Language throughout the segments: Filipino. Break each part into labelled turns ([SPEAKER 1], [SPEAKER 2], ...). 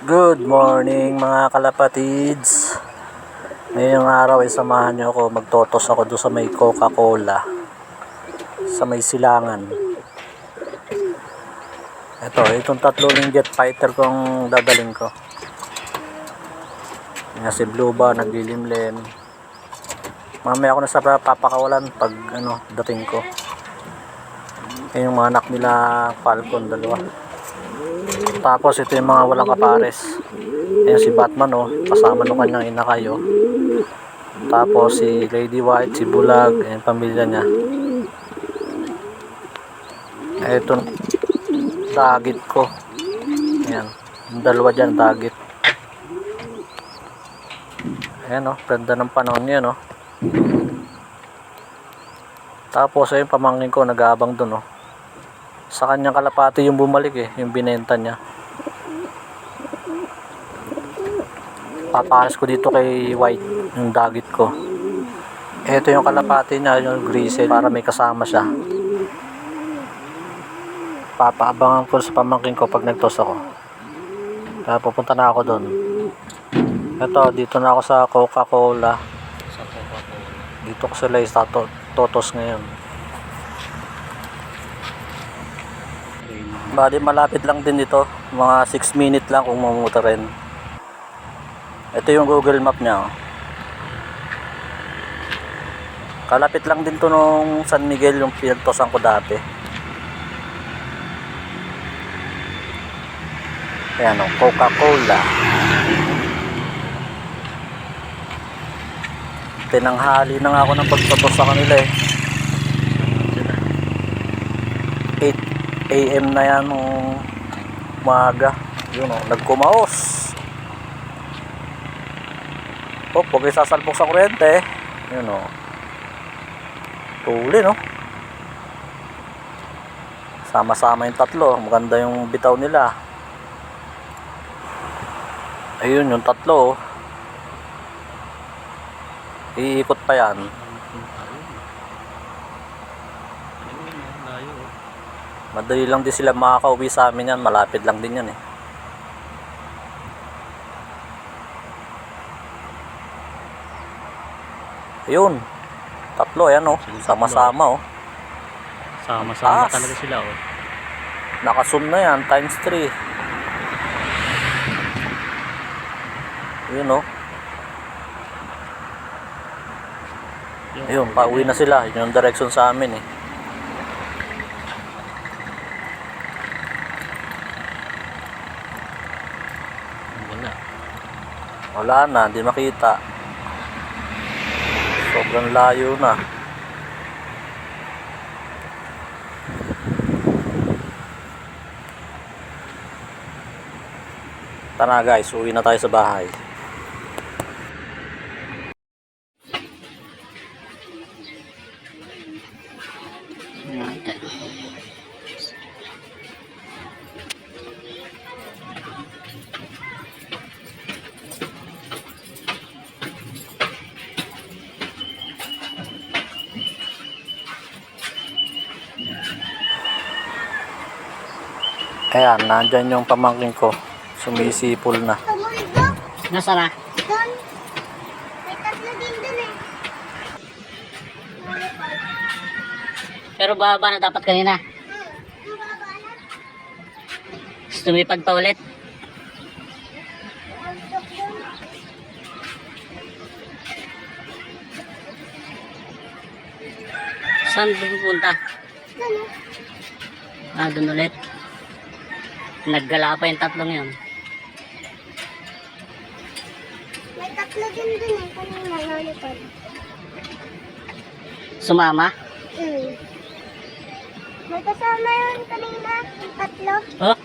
[SPEAKER 1] Good morning mga kalapatids. Ngayong araw ay samahan nyo ako, magtotos ako doon sa may Coca-Cola, sa may silangan. Itong tatlong jet fighter kong dadaling ko. Nga si Blue ba naglilimlim. Mamaya ako na sa papakawalan pag dating ko. Yung mga anak nila Falcon, dalawa. Tapos ito yung mga walang kapares. Ayan si Batman, kasama nung kanyang ina kayo. Tapos si Lady White, si Bulag, ayan pamilya niya. Ito dagit ko. Ayan, yung dalawa dyan dagit. Ayan ganda ng panahon niya Tapos ayun pamangkin ko nag-aabang dun sa kanyang kalapati yung bumalik yung binenta niya. Papares ko dito kay White yung dagit ko. Ito yung kalapati niya, yung grizzle, para may kasama siya. Papaabangan ko sa pamangkin ko pag nagtos ako. Kaya pupunta na ako doon. Dito na ako sa Coca-Cola. Dito ko sila sa totos ngayon. Bali malapit lang din dito, mga 6 minutes lang kung mamotorin. Ito yung Google Map niya. Kalapit lang din to nung San Miguel yung pinagtosan ko dati. Ayan Coca-Cola. Tinanghali na nga ako ng pagtotos sa kanila 8 AM na yan nung umaga. Yun nagkumaos. Huwag kayo sasalpok sa kuryente. Yun tuli sama-sama yung tatlo. Maganda yung bitaw nila. Ayun yung tatlo iikot pa yan. Madali lang din sila makakauwi sa amin yan. Malapit lang din yan Ayun. Tatlo ayan sama-sama
[SPEAKER 2] Sama-sama talaga sila
[SPEAKER 1] Naka-zoom na yan times 3. Ayun Ayun, pauwi na sila. Yun yung direction sa amin Wala na, hindi makita. Sobrang layo na. Tara guys, uwi na tayo sa bahay. Ayan, nandyan yung pamangkin ko. Sumisipol na.
[SPEAKER 2] Nasa na?
[SPEAKER 3] May tatlo din dun
[SPEAKER 2] Pero bababa na dapat kanina. Lumipad pa ulit. Saan pupunta? Doon ulit. Naggala pa yung tatlong yun.
[SPEAKER 3] May tatlo din dun kanina nalipad.
[SPEAKER 2] Sumama?
[SPEAKER 3] May kasama yun kanina, yung tatlo.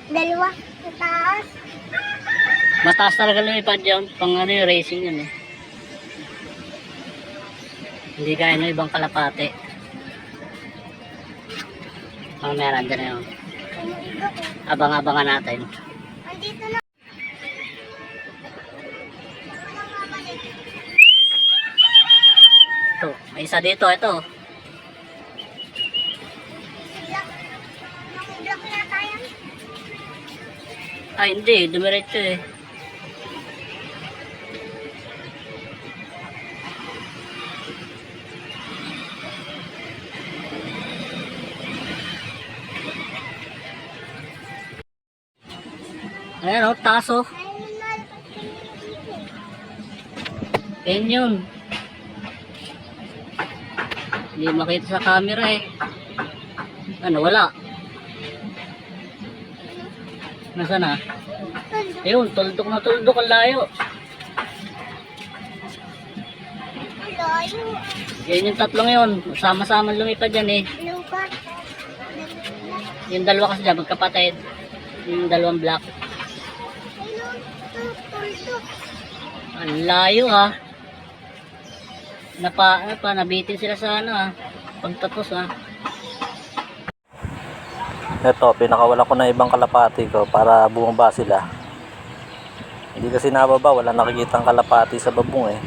[SPEAKER 3] Dalawa, sa taas.
[SPEAKER 2] Mataas talaga lumipad yun. Pang yung racing yun Hindi kaya ibang kalapate. Meron dyan yun. Abang-abangan natin.
[SPEAKER 3] Andito na.
[SPEAKER 2] Ito, may isa dito, ito.
[SPEAKER 3] Nakiblock na tayo.
[SPEAKER 2] Ay, hindi. Dumiretso Ayan o, taso. Yan yun. Hindi makita sa camera eh. Ano, wala. Nasaan na? Ayun, tuldok na tuldok ang layo.
[SPEAKER 3] Layo.
[SPEAKER 2] Yan yung tatlong yun. Sama-sama lumipad yan eh.
[SPEAKER 3] Lugar.
[SPEAKER 2] Yung dalawa kasi dyan, magkapatid. Yung dalawang black.
[SPEAKER 3] Ayun, tuldok.
[SPEAKER 2] Ang layo ha. Nabitin sila sa ano ha. Pagtapos ha.
[SPEAKER 1] Ito, pinakawala ko na ibang kalapati ko para bumaba sila. Hindi kasi nababa, wala nakikitang kalapati sa babong eh.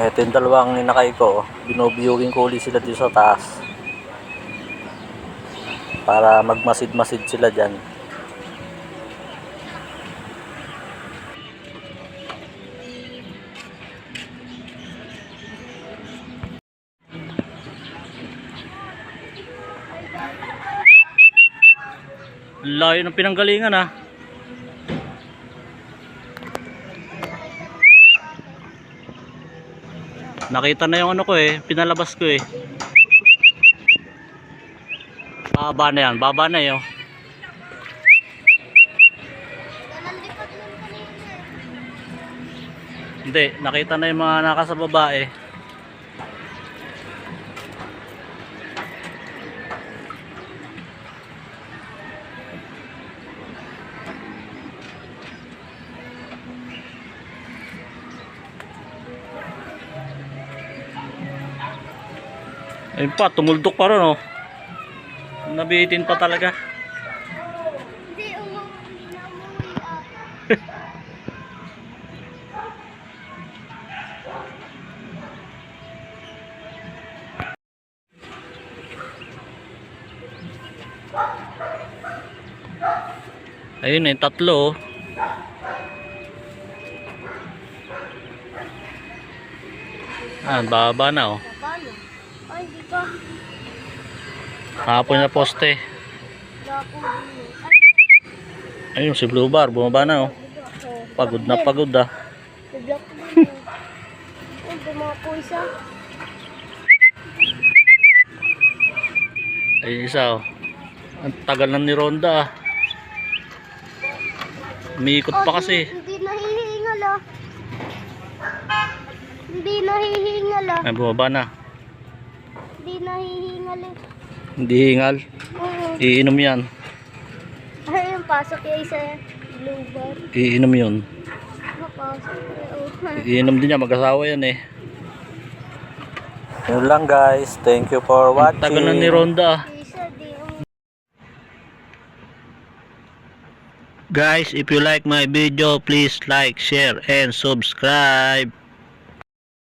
[SPEAKER 1] Ito yung dalawang ninakay ko, binubiyugin ko ulit sila dito sa taas para magmasid-masid sila dyan. Layo ng pinanggalingan ah. Nakita na yung ano ko eh, pinalabas ko eh. Baba na yan, baba na yun. Hindi, nakita na yung mga nakasa babae. Ayun pa, tumuldok pa rin oh. Nabitin pa talaga.
[SPEAKER 3] Hindi, umuwi na
[SPEAKER 1] Ayun eh, tatlo oh. Baba na oh.
[SPEAKER 3] Paano? Ay, hindi pa.
[SPEAKER 1] Hapon na poste.
[SPEAKER 3] Lapo din.
[SPEAKER 1] Ayun si Blue Bar, bumaba na oh. Pagod na pagod ah.
[SPEAKER 3] Nag-block din. Ay, dumapo isa.
[SPEAKER 1] Ayun isa oh. Ang tagal na ni Ronda ah. Umiikot pa kasi.
[SPEAKER 3] Hindi nahihingal ah. Hindi nahihingal ah.
[SPEAKER 1] Ay, bumaba na.
[SPEAKER 3] Hindi nahihingal eh.
[SPEAKER 1] Hindi hingal.
[SPEAKER 3] Oo.
[SPEAKER 1] Iinom yan.
[SPEAKER 3] Ay, yung pasok yung isa blue bar.
[SPEAKER 1] Iinom yun.
[SPEAKER 3] Napasok eh.
[SPEAKER 1] Iinom din yan, mag-asawa yan eh. Yun lang guys. Thank you for watching. Ang tagal na ni Ronda ah.
[SPEAKER 3] Isa di
[SPEAKER 1] Guys, if you like my video, please like, share, and subscribe.